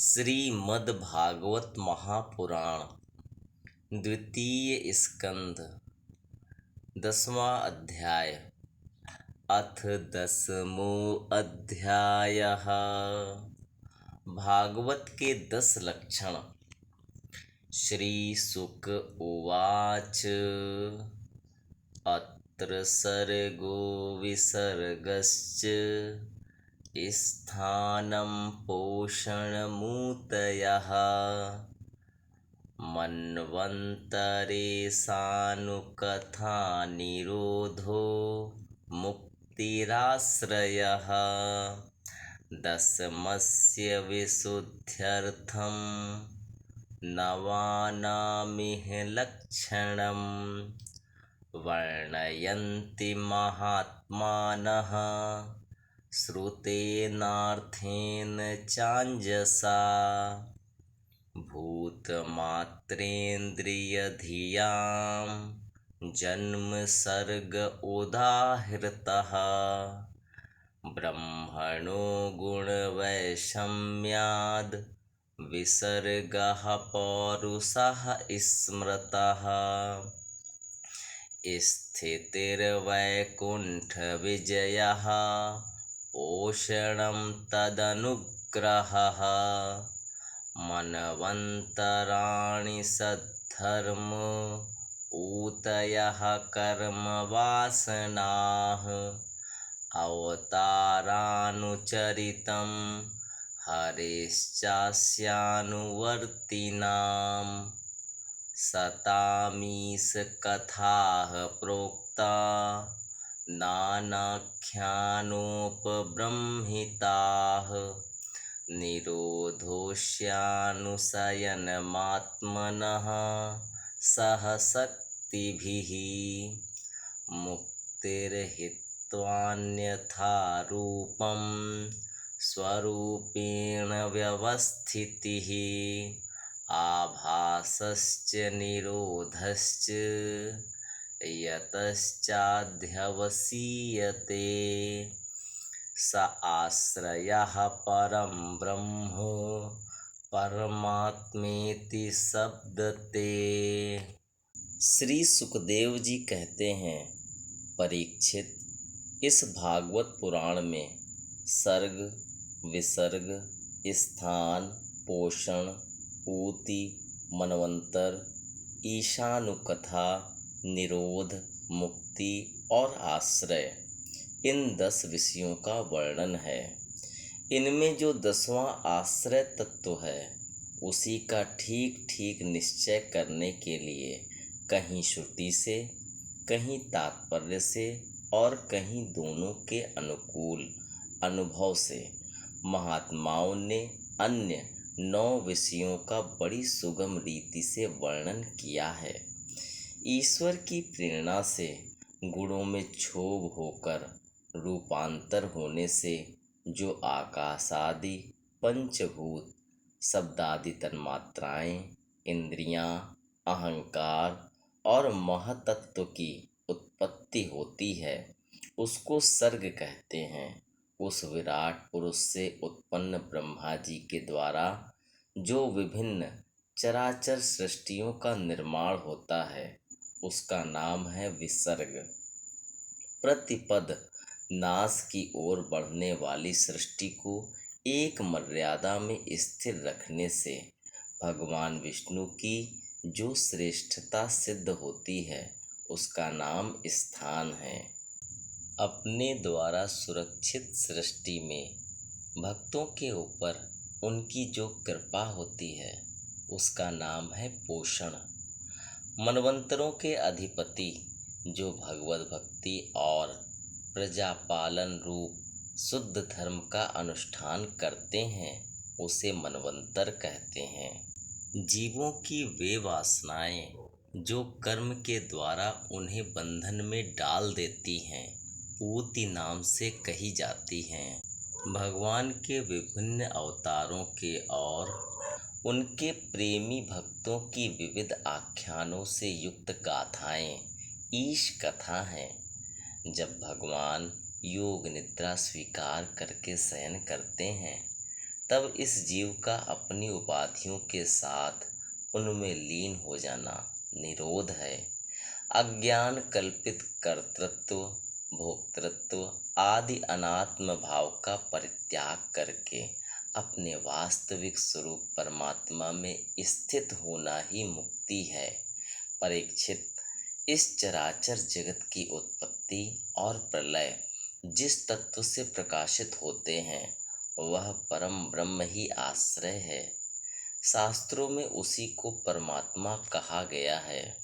श्रीमद्भागवत महापुराण द्वितीय स्कंध 10वां अध्याय। अथ 10वां अध्यायः। भागवत के 10 लक्षण। श्री शुक उवाच। अत्र सर्गो विसर्गश्च स्थानं पोषणमूतयः मन्वन्तरे सानुकथा निरोधो मुक्तिराश्रयः दशमस्य विशुद्ध्यर्थं नवानामिह लक्षणं वर्णयन्ति महात्मानः श्रुतेनार्थेन चाञ्जसा भूतमात्रेन्द्रियधियां जन्मसर्ग उदाहृतः ब्रह्मणो गुणवैषम्याद् विसर्गः पौरुषः स्मृतः स्थितिर्वैकुण्ठविजयः पोषणं तदनुग्रहः मन्वन्तराणि सद्धर्म ऊतयः कर्मवासनाः अवतारानुचरितं हरेश्चास्यानुवर्तिनाम् शतामीशकथाः प्रोक्ता नानाख्यानोपबृंहिताः निरोधोऽस्यानुशयनमात्मनः सह शक्तिभिः मुक्तिर्हित्वान्यथा रूपं स्वरूपेण व्यवस्थितिः आभासश्च निरोधश्च यतश्चाध्यवसीयते स आश्रयः परं ब्रह्म परमात्मेति शब्दते। श्री सुखदेव जी कहते हैं, परीक्षित, इस भागवत पुराण में सर्ग, विसर्ग, स्थान, पोषण, ऊति, मनवंतर, ईशानुकथा, निरोध, मुक्ति और आश्रय, इन 10 विषयों का वर्णन है। इनमें जो 10वां आश्रय तत्व है, उसी का ठीक ठीक निश्चय करने के लिए कहीं श्रुति से, कहीं तात्पर्य से और कहीं दोनों के अनुकूल अनुभव से महात्माओं ने अन्य 9 विषयों का बड़ी सुगम रीति से वर्णन किया है। ईश्वर की प्रेरणा से गुणों में क्षोभ होकर रूपांतर होने से जो आकाशादि पंचभूत, शब्दादि तन्मात्राएं, इंद्रियां, अहंकार और महतत्व की उत्पत्ति होती है, उसको सर्ग कहते हैं। उस विराट पुरुष से उत्पन्न ब्रह्मा जी के द्वारा जो विभिन्न चराचर सृष्टियों का निर्माण होता है, उसका नाम है विसर्ग। प्रतिपद नाश की ओर बढ़ने वाली सृष्टि को एक मर्यादा में स्थिर रखने से भगवान विष्णु की जो श्रेष्ठता सिद्ध होती है, उसका नाम स्थान है। अपने द्वारा सुरक्षित सृष्टि में भक्तों के ऊपर उनकी जो कृपा होती है, उसका नाम है पोषण। मनवंतरों के अधिपति जो भगवत भक्ति और प्रजापालन रूप शुद्ध धर्म का अनुष्ठान करते हैं, उसे मनवंतर कहते हैं। जीवों की वे वासनाएं जो कर्म के द्वारा उन्हें बंधन में डाल देती हैं, ऊति नाम से कही जाती हैं। भगवान के विभिन्न अवतारों के और उनके प्रेमी भक्तों की विविध आख्यानों से युक्त गाथाएं ईश कथा हैं। जब भगवान योग निद्रा स्वीकार करके शयन करते हैं, तब इस जीव का अपनी उपाधियों के साथ उनमें लीन हो जाना निरोध है। अज्ञान कल्पित कर्तृत्व, भोक्तृत्व आदि अनात्म भाव का परित्याग करके अपने वास्तविक स्वरूप परमात्मा में स्थित होना ही मुक्ति है। परीक्षित, इस चराचर जगत की उत्पत्ति और प्रलय जिस तत्व से प्रकाशित होते हैं वह परम ब्रह्म ही आश्रय है। शास्त्रों में उसी को परमात्मा कहा गया है।